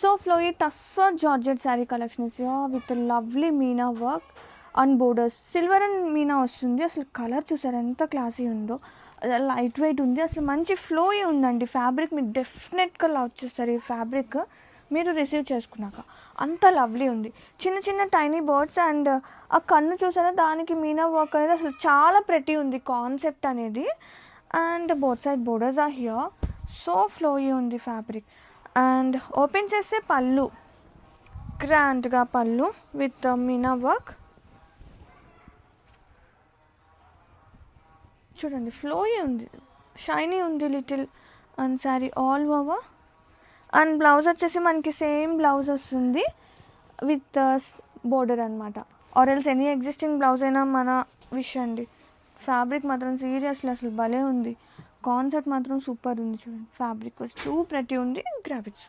So flowy tussar georgette sari collection is with lovely Meena work and borders. Silver and Meena వస్తుంది. అసలు colour చూసారు ఎంత classy ఉందో, లైట్ వెయిట్ ఉంది, అసలు మంచి ఫ్లోయీ ఉందండి. ఫ్యాబ్రిక్ మీరు డెఫినెట్గా లవ్ చేస్తారు ఈ ఫ్యాబ్రిక్ మీరు రిసీవ్ చేసుకున్నాక. అంత లవ్లీ ఉంది. చిన్న చిన్న టైనీ బర్డ్స్ అండ్ ఆ కన్ను చూసారా, దానికి మీనా వర్క్ అనేది అసలు చాలా ప్రెటీ ఉంది కాన్సెప్ట్ అనేది. And both side borders are here. So flowy ఉంది ఫ్యాబ్రిక్. అండ్ ఓపెన్ చేస్తే పళ్ళు, గ్రాండ్గా పళ్ళు విత్ మీనా వర్క్. చూడండి ఫ్లోయీ ఉంది, షైనీ ఉంది little. And sari all over. And blouse వచ్చేసి మనకి సేమ్ బ్లౌజ్ వస్తుంది విత్ బోర్డర్ అనమాట. Or else any existing blouse అయినా మన విష్ అండి. ఫ్యాబ్రిక్ మాత్రం సీరియస్లీ అసలు భలే ఉంది. కాన్సెప్ట్ మాత్రం సూపర్ ఉంది. చూడండి ఫ్యాబ్రిక్ వాజ్ టూ ప్రెటీ ఉంది. Grab it.